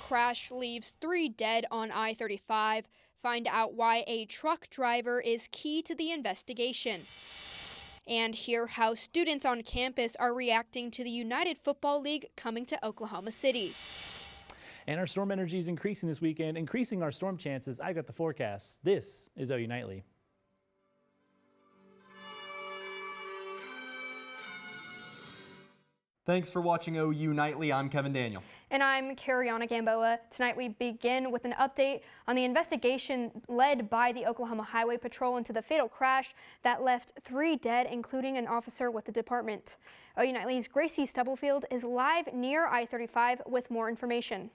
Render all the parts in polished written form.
crash leaves 3 dead on I-35. Find out why a truck driver is key to the investigation. And hear how students on campus are reacting to the United Football League coming to Oklahoma City. And our storm energy is increasing this weekend, increasing our storm chances. I got the forecast. This is OU Nightly. Thanks for watching OU Nightly. I'm Kevin Daniel. And I'm Cariana Gamboa. Tonight we begin with an update on the investigation led by the Oklahoma Highway Patrol into the fatal crash that left 3 dead, including an officer with the department. OU Nightly's Gracie Stubblefield is live near I-35 with more information.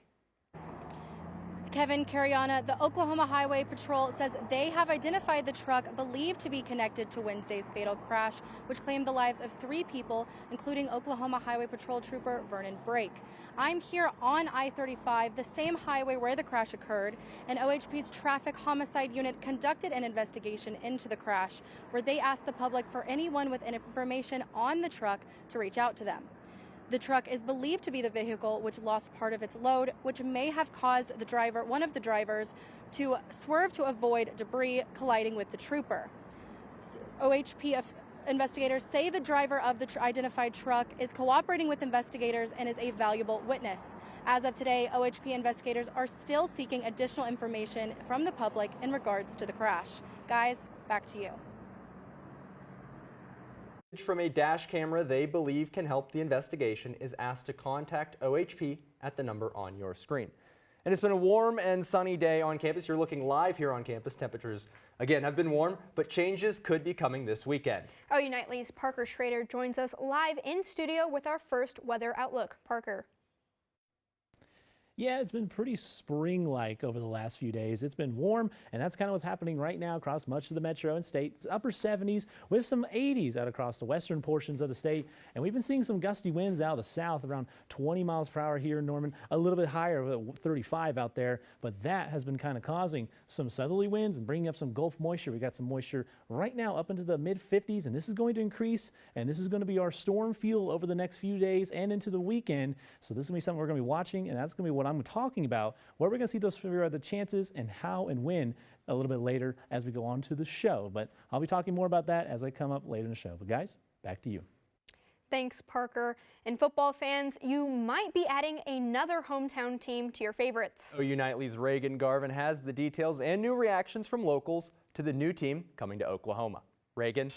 Kevin, Cariana, the Oklahoma Highway Patrol says they have identified the truck believed to be connected to Wednesday's fatal crash, which claimed the lives of 3 people, including Oklahoma Highway Patrol Trooper Vernon Brake. I'm here on I-35, the same highway where the crash occurred, and OHP's Traffic Homicide Unit conducted an investigation into the crash, where they asked the public for anyone with information on the truck to reach out to them. The truck is believed to be the vehicle which lost part of its load, which may have caused one of the drivers, to swerve to avoid debris colliding with the trooper. OHP investigators say the driver of the identified truck is cooperating with investigators and is a valuable witness. As of today, OHP investigators are still seeking additional information from the public in regards to the crash. Guys, back to you. From a dash camera they believe can help the investigation is asked to contact OHP at the number on your screen. And it's been a warm and sunny day on campus. You're looking live here on campus. Temperatures, again, have been warm, but changes could be coming this weekend. OU Nightly's Parker Schrader joins us live in studio with our first weather outlook. Parker. Yeah, it's been pretty spring-like over the last few days. It's been warm, and that's kind of what's happening right now across much of the metro and state. It's upper 70s with some 80s out across the western portions of the state. And we've been seeing some gusty winds out of the south, around 20 miles per hour here in Norman, a little bit higher, 35 out there. But that has been kind of causing some southerly winds and bringing up some Gulf moisture. We got some moisture right now up into the mid-50s, and this is going to increase, and this is going to be our storm field over the next few days and into the weekend. So this is going to be something we're going to be watching, and that's going to be what I'm talking about, where we're going to see those figure out the chances and how and when a little bit later as we go on to the show. But I'll be talking more about that as I come up later in the show. But guys, back to you. Thanks, Parker. And football fans, you might be adding another hometown team to your favorites. OU Nightly's Reagan Garvin has the details and new reactions from locals to the new team coming to Oklahoma. Reagan.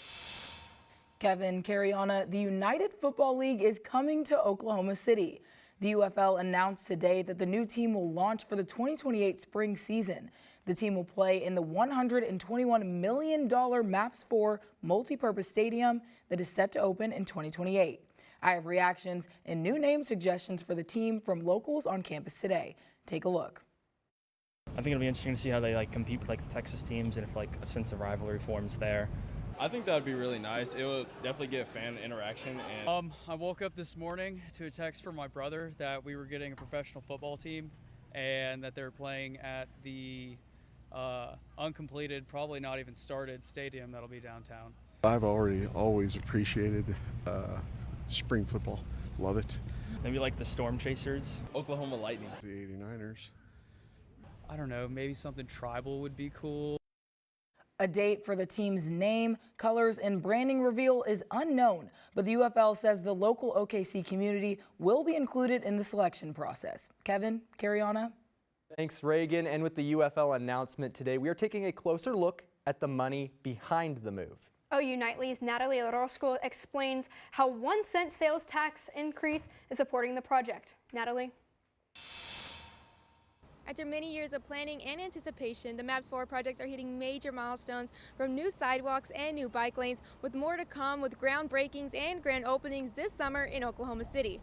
Kevin, Cariana, the United Football League is coming to Oklahoma City. The UFL announced today that the new team will launch for the 2028 spring season. The team will play in the $121 million MAPS 4 multi-purpose stadium that is set to open in 2028. I have reactions and new name suggestions for the team from locals on campus today. Take a look. I think it'll be interesting to see how they compete with the Texas teams and if a sense of rivalry forms there. I think that would be really nice. It will definitely get fan interaction. And I woke up this morning to a text from my brother that we were getting a professional football team and that they were playing at the uncompleted, probably not even started stadium that'll be downtown. I've always appreciated spring football. Love it. Maybe like the Storm Chasers. Oklahoma Lightning. The 89ers. I don't know, maybe something tribal would be cool. A date for the team's name, colors, and branding reveal is unknown, but the UFL says the local OKC community will be included in the selection process. Kevin, Cariana. Thanks, Reagan. And with the UFL announcement today, we are taking a closer look at the money behind the move. OU Nightly's Natalie Orozco explains how 1 cent sales tax increase is supporting the project. Natalie. After many years of planning and anticipation, the MAPS 4 projects are hitting major milestones, from new sidewalks and new bike lanes, with more to come with groundbreakings and grand openings this summer in Oklahoma City.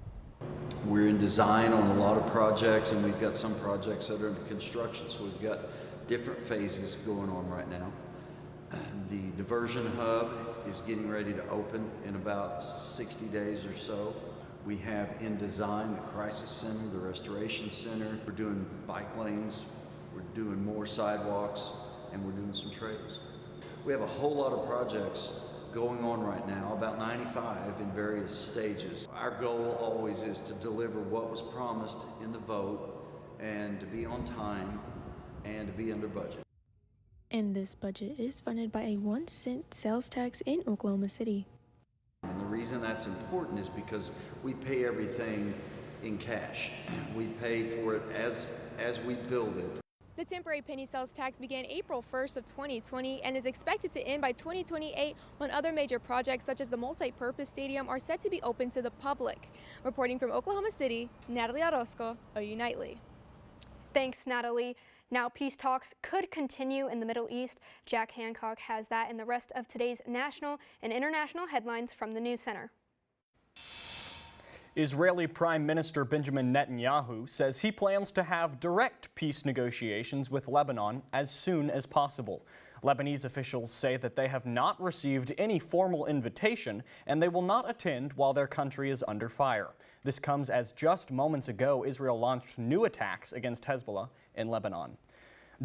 We're in design on a lot of projects, and we've got some projects that are under construction, so we've got different phases going on right now. The diversion hub is getting ready to open in about 60 days or so. We have in design the crisis center, the restoration center. We're doing bike lanes, we're doing more sidewalks, and we're doing some trails. We have a whole lot of projects going on right now, about 95 in various stages. Our goal always is to deliver what was promised in the vote and to be on time and to be under budget. And this budget is funded by a 1-cent sales tax in Oklahoma City. And the reason that's important is because we pay everything in cash. We pay for it as we build it. The temporary penny sales tax began April 1st of 2020 and is expected to end by 2028 when other major projects such as the multi-purpose stadium are set to be open to the public. Reporting from Oklahoma City, Natalie Orozco, OU Nightly. Thanks, Natalie. Now, peace talks could continue in the Middle East. Jack Hancock has that in the rest of today's national and international headlines from the News Center. Israeli Prime Minister Benjamin Netanyahu says he plans to have direct peace negotiations with Lebanon as soon as possible. Lebanese officials say that they have not received any formal invitation and they will not attend while their country is under fire. This comes as just moments ago Israel launched new attacks against Hezbollah in Lebanon.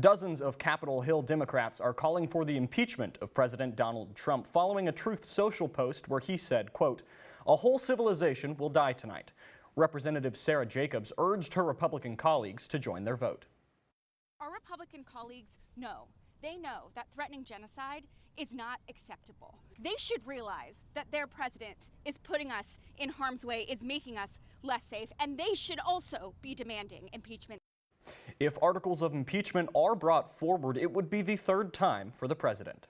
Dozens of Capitol Hill Democrats are calling for the impeachment of President Donald Trump following a Truth Social post where he said, quote, "A whole civilization will die tonight." Representative Sarah Jacobs urged her Republican colleagues to join their vote. Our Republican colleagues know. They know that threatening genocide is not acceptable. They should realize that their president is putting us in harm's way, is making us less safe, and they should also be demanding impeachment. If articles of impeachment are brought forward, it would be the third time for the president.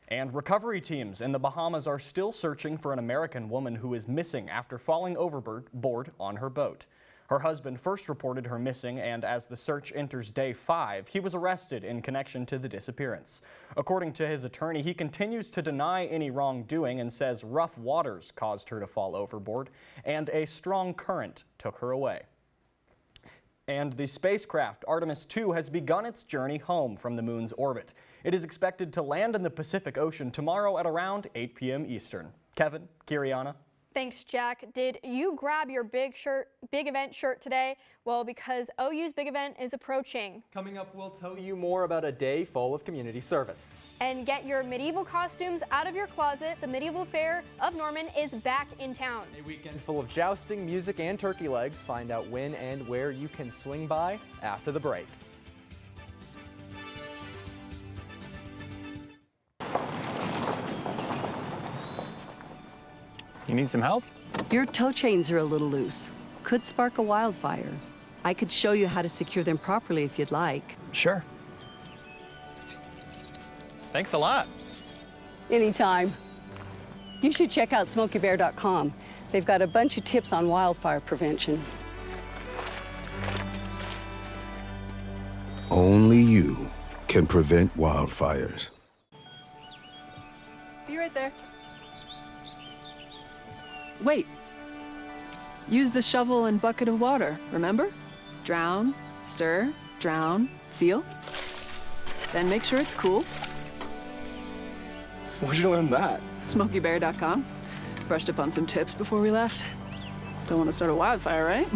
And recovery teams in the Bahamas are still searching for an American woman who is missing after falling overboard on her boat. Her husband first reported her missing, and as the search enters day 5, he was arrested in connection to the disappearance. According to his attorney, he continues to deny any wrongdoing and says rough waters caused her to fall overboard and a strong current took her away. And the spacecraft Artemis II has begun its journey home from the moon's orbit. It is expected to land in the Pacific Ocean tomorrow at around 8 p.m. Eastern. Kevin, Kiriana. Thanks, Jack. Did you grab your big event shirt today? Well, because OU's big event is approaching. Coming up, we'll tell you more about a day full of community service. And get your medieval costumes out of your closet. The Medieval Fair of Norman is back in town. A weekend full of jousting, music, and turkey legs. Find out when and where you can swing by after the break. You need some help? Your tow chains are a little loose. Could spark a wildfire. I could show you how to secure them properly if you'd like. Sure. Thanks a lot. Anytime. You should check out SmokeyBear.com. They've got a bunch of tips on wildfire prevention. Only you can prevent wildfires. Be right there. Wait. Use the shovel and bucket of water, remember? Drown, stir, drown, feel. Then make sure it's cool. Where'd you learn that? SmokeyBear.com. Brushed up on some tips before we left. Don't want to start a wildfire, right?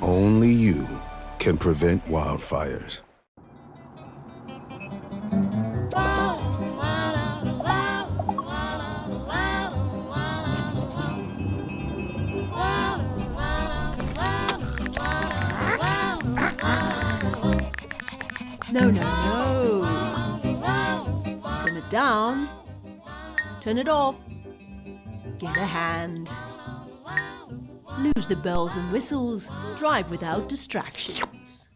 Only you can prevent wildfires. No, no, no. Turn it down. Turn it off. Get a hand. Lose the bells and whistles. Drive without distractions.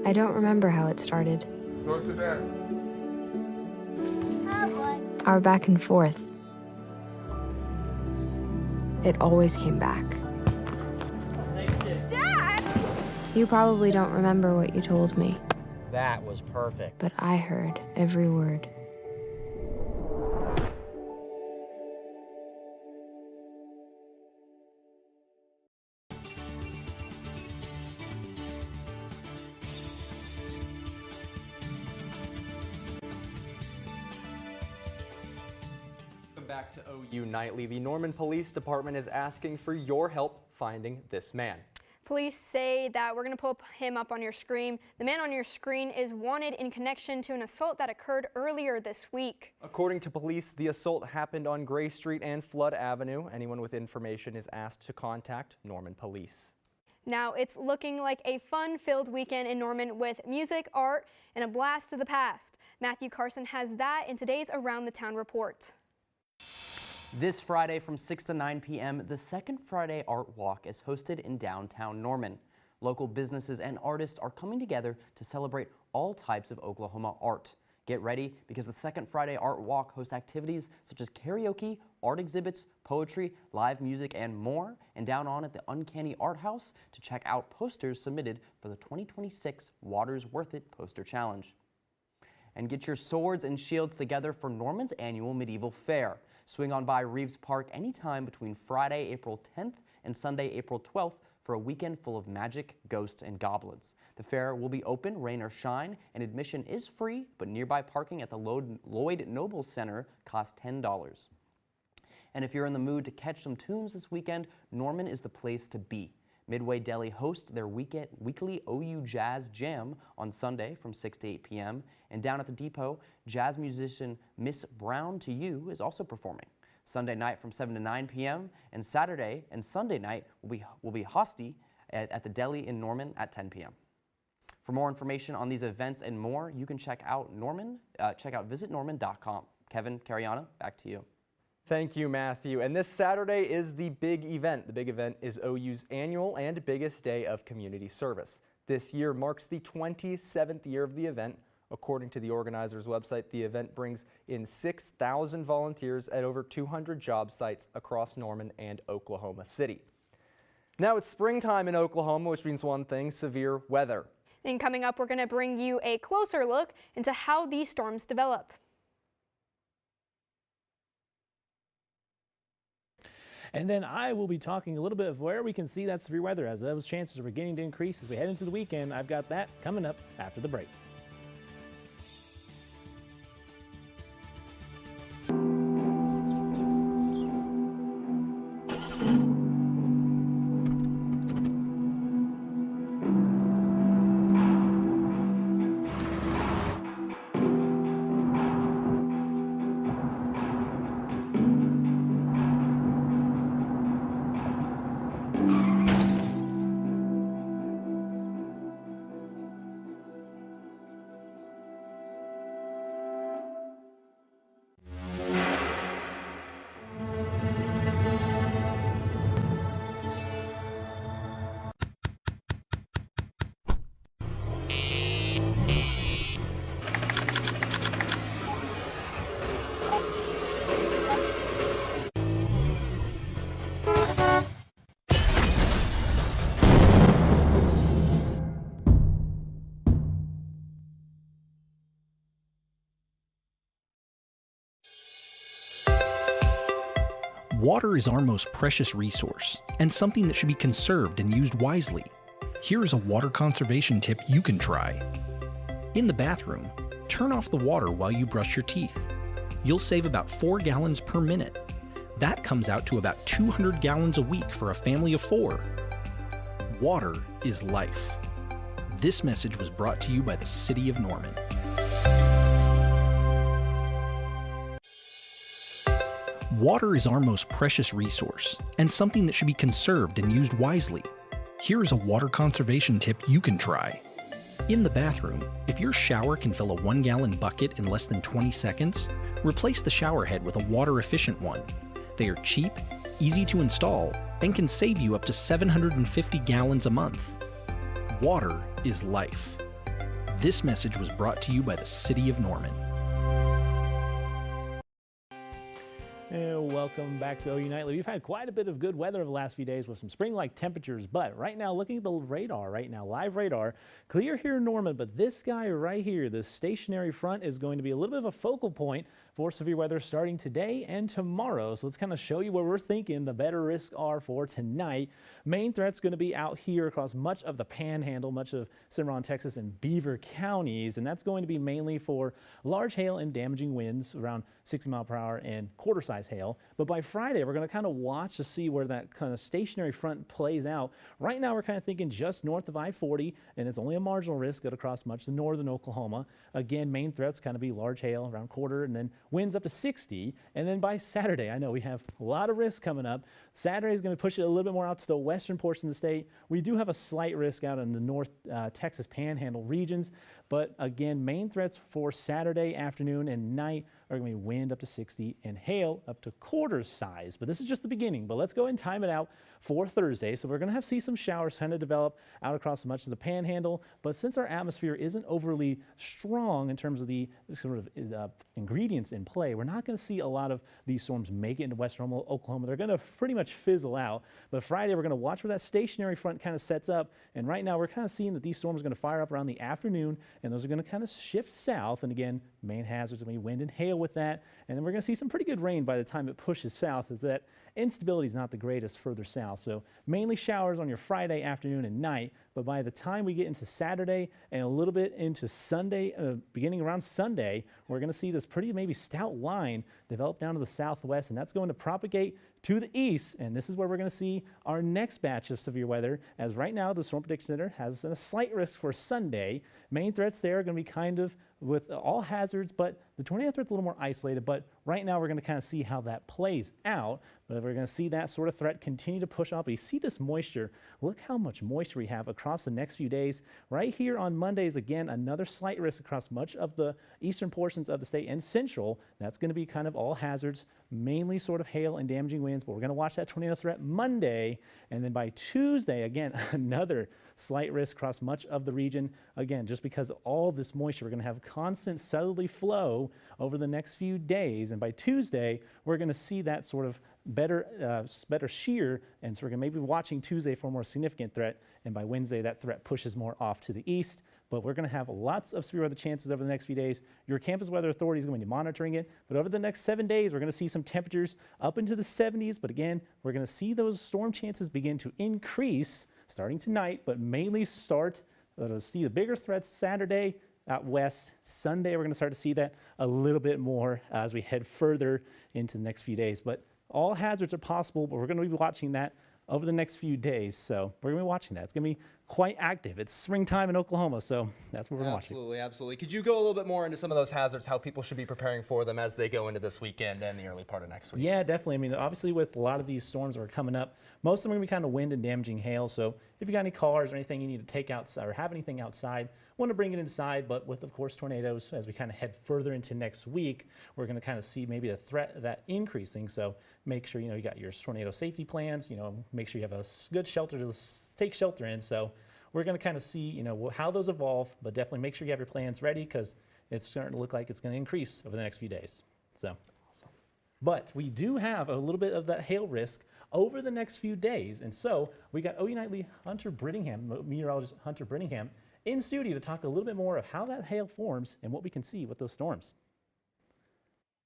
I don't remember how it started. Go to that. Our back and forth. It always came back. Dad! You probably don't remember what you told me, That was perfect. but I heard every word. Welcome back to OU Nightly. The Norman Police Department is asking for your help finding this man. Police say that we're going to pull him up on your screen. The man on your screen is wanted in connection to an assault that occurred earlier this week. According to police, the assault happened on Gray Street and Flood Avenue. Anyone with information is asked to contact Norman Police. Now, it's looking like a fun-filled weekend in Norman with music, art, and a blast of the past. Matthew Carson has that in today's Around the Town report. This Friday from 6 to 9 p.m., the Second Friday Art Walk is hosted in downtown Norman. Local businesses and artists are coming together to celebrate all types of Oklahoma art. Get ready because the Second Friday Art Walk hosts activities such as karaoke, art exhibits, poetry, live music, and more. And down on at the Uncanny Art House to check out posters submitted for the 2026 Water's Worth It Poster Challenge. And get your swords and shields together for Norman's annual Medieval Fair. Swing on by Reeves Park anytime between Friday, April 10th and Sunday, April 12th for a weekend full of magic, ghosts, and goblins. The fair will be open, rain or shine, and admission is free, but nearby parking at the Lloyd Noble Center costs $10. And if you're in the mood to catch some tunes this weekend, Norman is the place to be. Midway Deli hosts their weekly OU Jazz Jam on Sunday from 6 to 8 p.m. And down at the Depot, jazz musician Miss Brown to You is also performing. Sunday night from 7 to 9 p.m. and Saturday and Sunday night will be Hosty at the Deli in Norman at 10 p.m. For more information on these events and more, you can check out visitnorman.com. Kevin, Cariana, back to you. Thank you, Matthew. And this Saturday is the big event. The big event is OU's annual and biggest day of community service. This year marks the 27th year of the event. According to the organizers' website, the event brings in 6,000 volunteers at over 200 job sites across Norman and Oklahoma City. Now it's springtime in Oklahoma, which means one thing: severe weather. And coming up, we're going to bring you a closer look into how these storms develop. And then I will be talking a little bit of where we can see that severe weather as those chances are beginning to increase as we head into the weekend. I've got that coming up after the break. Water is our most precious resource, and something that should be conserved and used wisely. Here is a water conservation tip you can try. In the bathroom, turn off the water while you brush your teeth. You'll save about 4 gallons per minute. That comes out to about 200 gallons a week for a family of 4. Water is life. This message was brought to you by the City of Norman. Water is our most precious resource, and something that should be conserved and used wisely. Here is a water conservation tip you can try. In the bathroom, if your shower can fill a 1-gallon bucket in less than 20 seconds, replace the shower head with a water-efficient one. They are cheap, easy to install, and can save you up to 750 gallons a month. Water is life. This message was brought to you by the City of Norman. And welcome back to OU Nightly. We've had quite a bit of good weather over the last few days with some spring-like temperatures, but right now, looking at the radar right now, live radar, clear here in Norman, but this guy right here, this stationary front, is going to be a little bit of a focal point for severe weather starting today and tomorrow. So let's kind of show you where we're thinking the better risks are for tonight. Main threat's going to be out here across much of the Panhandle, much of Cimarron, Texas, and Beaver counties, and that's going to be mainly for large hail and damaging winds around 60 mile per hour and quarter-size hail. But by Friday, we're going to kind of watch to see where that kind of stationary front plays out. Right now, we're kind of thinking just north of I-40, and it's only a marginal risk across much of northern Oklahoma. Again, main threats kind of be large hail around quarter, and then winds up to 60. And then by Saturday, I know we have a lot of risk coming up. Saturday is going to push it a little bit more out to the western portion of the state. We do have a slight risk out in the north Texas Panhandle regions, but again, main threats for Saturday afternoon and night are going to be wind up to 60 and hail up to quarter size. But this is just the beginning. But let's go and time it out for Thursday. So we're going to see some showers kind of develop out across much of the Panhandle. But since our atmosphere isn't overly strong in terms of the sort of ingredients in play, we're not going to see a lot of these storms make it into western Oklahoma. They're going to pretty much fizzle out. But Friday, we're going to watch where that stationary front kind of sets up. And right now, we're kind of seeing that these storms are going to fire up around the afternoon, and those are going to kind of shift south. And again, main hazards are going to be wind and hail with that. And then we're going to see some pretty good rain by the time it pushes south, as that instability is not the greatest further south. So mainly showers on your Friday afternoon and night. But by the time we get into Saturday and a little bit into Sunday, beginning around Sunday, we're going to see this pretty maybe stout line develop down to the southwest, and that's going to propagate to the east. And this is where we're going to see our next batch of severe weather, as right now the Storm Prediction Center has a slight risk for Sunday. Main threats there are going to be kind of with all hazards, but the tornado threat's a little more isolated. But right now we're going to kind of see how that plays out. But we're going to see that sort of threat continue to push up. You see this moisture. Look how much moisture we have across the next few days. Right here on Mondays, again, another slight risk across much of the eastern portions of the state and central. That's going to be kind of all hazards, mainly sort of hail and damaging winds. But we're going to watch that tornado threat Monday. And then by Tuesday, again, another slight risk across much of the region. Again, just because of all this moisture, we're going to have constant southerly flow over the next few days. And by Tuesday, we're going to see that sort of better shear, and so we're going to maybe be watching Tuesday for a more significant threat, and by Wednesday that threat pushes more off to the east. But we're going to have lots of severe weather chances over the next few days. Your campus weather authority is going to be monitoring it, but over the next 7 days we're going to see some temperatures up into the 70s. But again, we're going to see those storm chances begin to increase starting tonight, but mainly start to see the bigger threats Saturday out west. Sunday we're going to start to see that a little bit more as we head further into the next few days. But all hazards are possible, but we're going to be watching that over the next few days. So we're going to be watching that. It's going to be quite active. It's springtime in Oklahoma, so that's what we're watching. Absolutely, absolutely. Could you go a little bit more into some of those hazards, how people should be preparing for them as they go into this weekend and the early part of next week? Yeah, definitely. I mean, obviously with a lot of these storms that are coming up, most of them are going to be kind of wind and damaging hail. So if you got any cars or anything you need to take outside or have anything outside, want to bring it inside. But with, of course, tornadoes, as we kind of head further into next week, we're going to kind of see maybe the threat of that increasing. So make sure, you got your tornado safety plans, make sure you have a good shelter to take shelter in. So we're going to kind of see, how those evolve, but definitely make sure you have your plans ready, because it's starting to look like it's going to increase over the next few days. So, but we do have a little bit of that hail risk over the next few days. And so we got OU Nightly meteorologist Hunter Brittingham, in studio to talk a little bit more of how that hail forms and what we can see with those storms.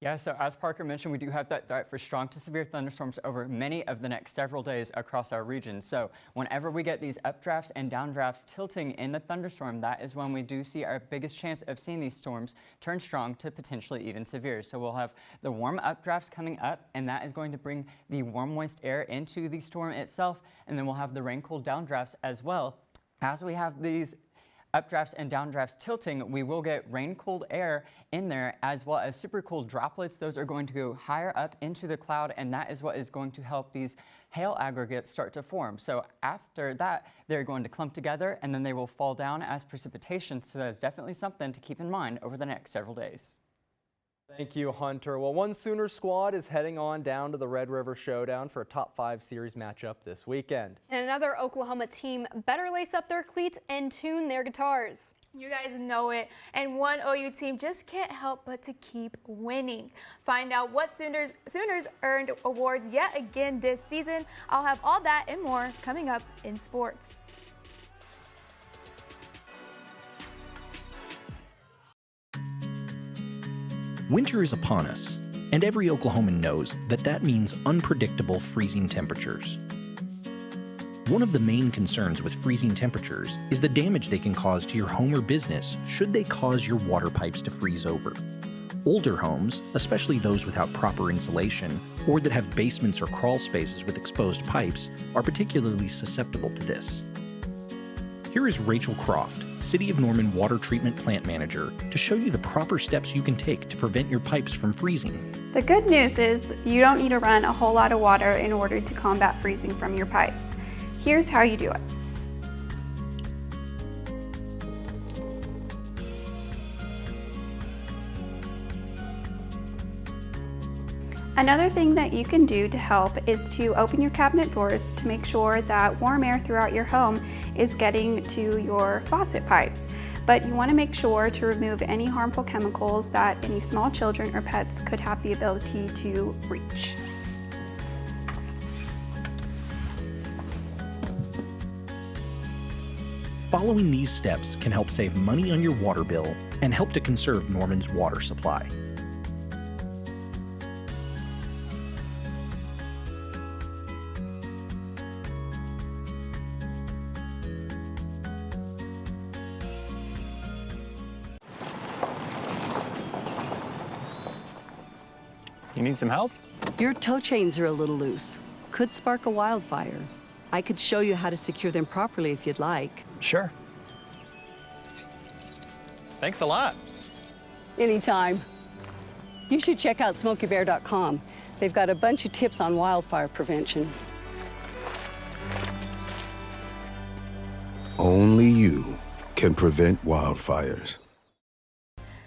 Yeah, so as Parker mentioned, we do have that threat for strong to severe thunderstorms over many of the next several days across our region. So whenever we get these updrafts and downdrafts tilting in the thunderstorm, that is when we do see our biggest chance of seeing these storms turn strong to potentially even severe. So we'll have the warm updrafts coming up, and that is going to bring the warm, moist air into the storm itself. And then we'll have the rain-cooled downdrafts as well. As we have these updrafts and downdrafts tilting, we will get rain-cooled air in there, as well as super-cooled droplets. Those are going to go higher up into the cloud, and that is what is going to help these hail aggregates start to form. So after that, they're going to clump together, and then they will fall down as precipitation. So that's definitely something to keep in mind over the next several days. Thank you, Hunter. Well, one Sooner squad is heading on down to the Red River Showdown for a top 5 series matchup this weekend. And another Oklahoma team better lace up their cleats and tune their guitars. You guys know it, and one OU team just can't help but to keep winning. Find out what Sooners earned awards yet again this season. I'll have all that and more coming up in sports. Winter is upon us, and every Oklahoman knows that that means unpredictable freezing temperatures. One of the main concerns with freezing temperatures is the damage they can cause to your home or business should they cause your water pipes to freeze over. Older homes, especially those without proper insulation or that have basements or crawl spaces with exposed pipes, are particularly susceptible to this. Here is Rachel Croft, City of Norman Water Treatment Plant Manager, to show you the proper steps you can take to prevent your pipes from freezing. The good news is you don't need to run a whole lot of water in order to combat freezing from your pipes. Here's how you do it. Another thing that you can do to help is to open your cabinet doors to make sure that warm air throughout your home is getting to your faucet pipes. But you want to make sure to remove any harmful chemicals that any small children or pets could have the ability to reach. Following these steps can help save money on your water bill and help to conserve Norman's water supply. You need some help? Your tow chains are a little loose. Could spark a wildfire. I could show you how to secure them properly if you'd like. Sure. Thanks a lot. Anytime. You should check out SmokeyBear.com. They've got a bunch of tips on wildfire prevention. Only you can prevent wildfires.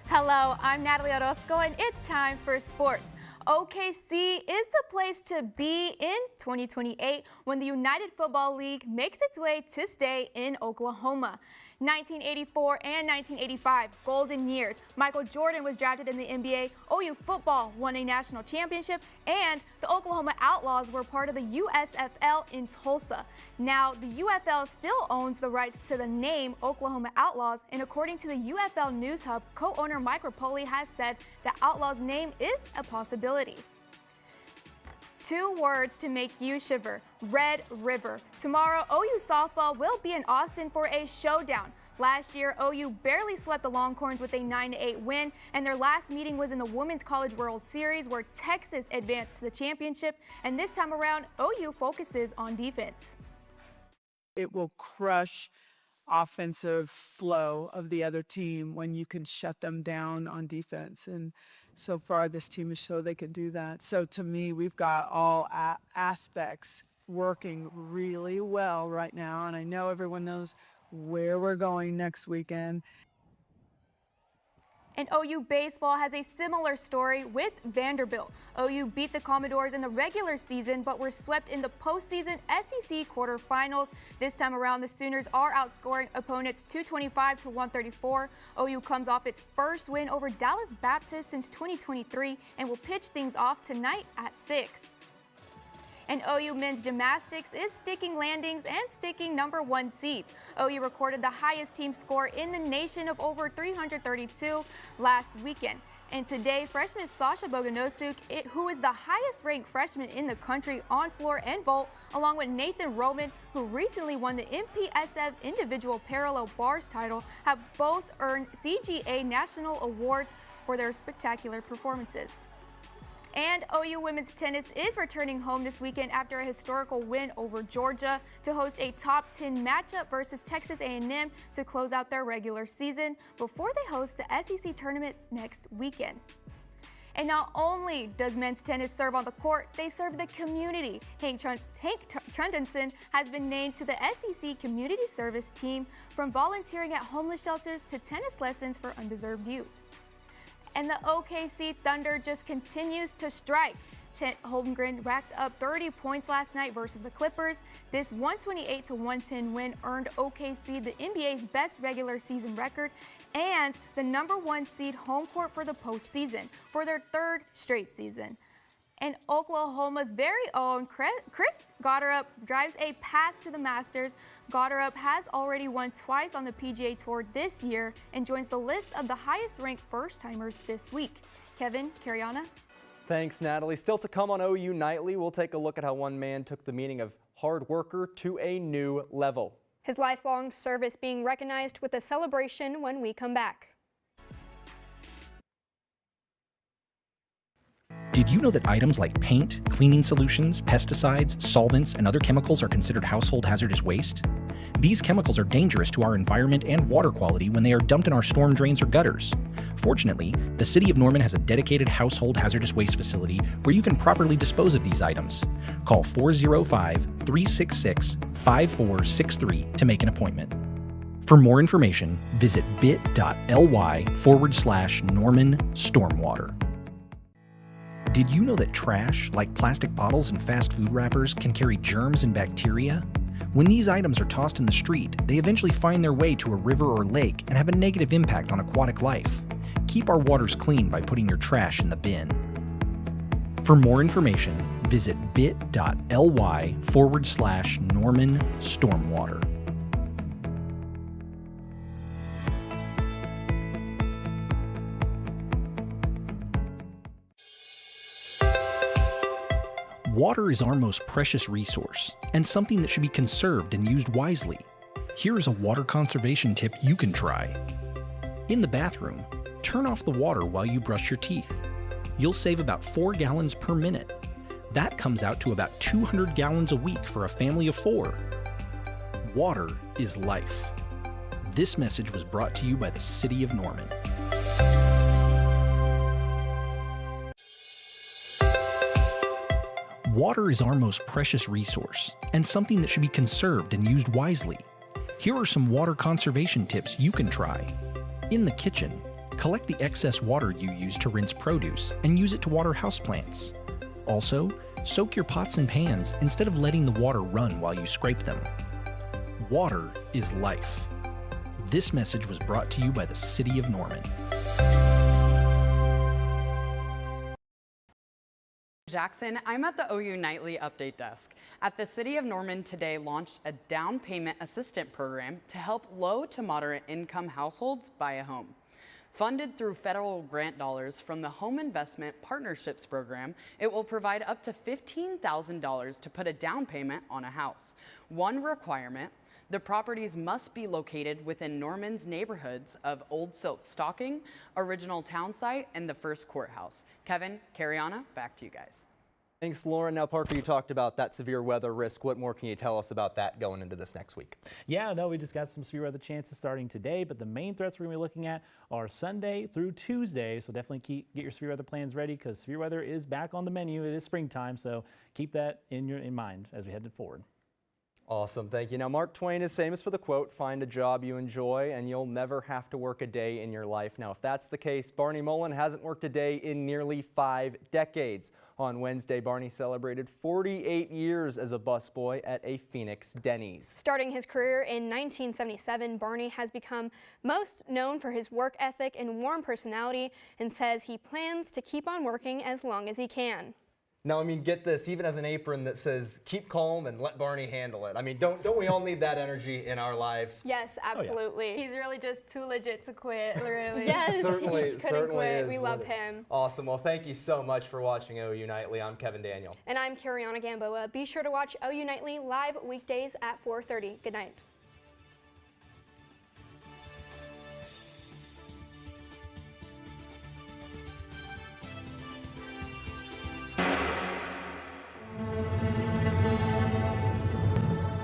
Hello, I'm Natalie Orozco, and it's time for sports. OKC is the place to be in 2028 when the United Football League makes its way to stay in Oklahoma. 1984 and 1985, golden years. Michael Jordan was drafted in the NBA, OU football won a national championship, and the Oklahoma Outlaws were part of the USFL in Tulsa. Now, the UFL still owns the rights to the name Oklahoma Outlaws, and according to the UFL News Hub, co-owner Mike Rapoli has said the Outlaws name is a possibility. 2 words to make you shiver: Red River. Tomorrow, OU softball will be in Austin for a showdown. Last year, OU barely swept the Longhorns with a 9-8 win, and their last meeting was in the Women's College World Series where Texas advanced to the championship, and this time around, OU focuses on defense. It will crush offensive flow of the other team when you can shut them down on defense, and so far this team has shown they can do that. So to me, we've got all aspects working really well right now, and I know everyone knows where we're going next weekend. And OU baseball has a similar story with Vanderbilt. OU beat the Commodores in the regular season, but were swept in the postseason SEC quarterfinals. This time around, the Sooners are outscoring opponents 225-134. OU comes off its first win over Dallas Baptist since 2023 and will pitch things off tonight at 6. And OU men's gymnastics is sticking landings and sticking #1 seeds. OU recorded the highest team score in the nation of over 332 last weekend. And today, freshman Sasha Boganosuk, who is the highest ranked freshman in the country on floor and vault, along with Nathan Roman, who recently won the MPSF individual parallel bars title, have both earned CGA national awards for their spectacular performances. And OU women's tennis is returning home this weekend after a historical win over Georgia to host a top 10 matchup versus Texas A&M to close out their regular season before they host the SEC tournament next weekend. And not only does men's tennis serve on the court, they serve the community. Hank Trundenson has been named to the SEC Community Service team, from volunteering at homeless shelters to tennis lessons for undeserved youth. And the OKC Thunder just continues to strike. Chet Holmgren racked up 30 points last night versus the Clippers. This 128-110 win earned OKC the NBA's best regular season record and the #1 seed home court for the postseason for their 3rd straight season. And Oklahoma's very own Chris Gotterup drives a path to the Masters. Gotterup has already won twice on the PGA Tour this year and joins the list of the highest-ranked first-timers this week. Kevin, Cariana. Thanks, Natalie. Still to come on OU Nightly, we'll take a look at how one man took the meaning of hard worker to a new level. His lifelong service being recognized with a celebration when we come back. Did you know that items like paint, cleaning solutions, pesticides, solvents, and other chemicals are considered household hazardous waste? These chemicals are dangerous to our environment and water quality when they are dumped in our storm drains or gutters. Fortunately, the City of Norman has a dedicated household hazardous waste facility where you can properly dispose of these items. Call 405-366-5463 to make an appointment. For more information, visit bit.ly/Norman Stormwater. Did you know that trash, like plastic bottles and fast food wrappers, can carry germs and bacteria? When these items are tossed in the street, they eventually find their way to a river or lake and have a negative impact on aquatic life. Keep our waters clean by putting your trash in the bin. For more information, visit bit.ly/Norman Stormwater. Water is our most precious resource, and something that should be conserved and used wisely. Here is a water conservation tip you can try. In the bathroom, turn off the water while you brush your teeth. You'll save about 4 gallons per minute. That comes out to about 200 gallons a week for a family of 4. Water is life. This message was brought to you by the City of Norman. Water is our most precious resource, and something that should be conserved and used wisely. Here are some water conservation tips you can try. In the kitchen, collect the excess water you use to rinse produce and use it to water houseplants. Also, soak your pots and pans instead of letting the water run while you scrape them. Water is life. This message was brought to you by the City of Norman. Jackson, I'm at the OU Nightly Update Desk. At the City of Norman today launched a down payment assistant program to help low to moderate income households buy a home. Funded through federal grant dollars from the Home Investment Partnerships Program, it will provide up to $15,000 to put a down payment on a house. One requirement: the properties must be located within Norman's neighborhoods of Old Silk Stocking, Original Town Site, and the First Courthouse. Kevin, Cariana, back to you guys. Thanks, Lauren. Now, Parker, you talked about that severe weather risk. What more can you tell us about that going into this next week? Yeah, no, we just got some severe weather chances starting today, but the main threats we're going to be looking at are Sunday through Tuesday. So definitely get your severe weather plans ready because severe weather is back on the menu. It is springtime, so keep that in mind as we head forward. Awesome, thank you. Now, Mark Twain is famous for the quote, "Find a job you enjoy and you'll never have to work a day in your life." Now, if that's the case, Barney Mullen hasn't worked a day in nearly 5 decades. On Wednesday, Barney celebrated 48 years as a busboy at a Phoenix Denny's. Starting his career in 1977, Barney has become most known for his work ethic and warm personality and says he plans to keep on working as long as he can. Now, I mean, get this, even as an apron that says, "Keep calm and let Barney handle it." I mean, don't we all need that energy in our lives? Yes, absolutely. Oh, yeah. He's really just too legit to quit, really. Yes, certainly, he certainly quit. is. We love him. Awesome. Well, thank you so much for watching OU Nightly. I'm Kevin Daniel. And I'm Cariana Gamboa. Be sure to watch OU Nightly live weekdays at 4:30. Good night.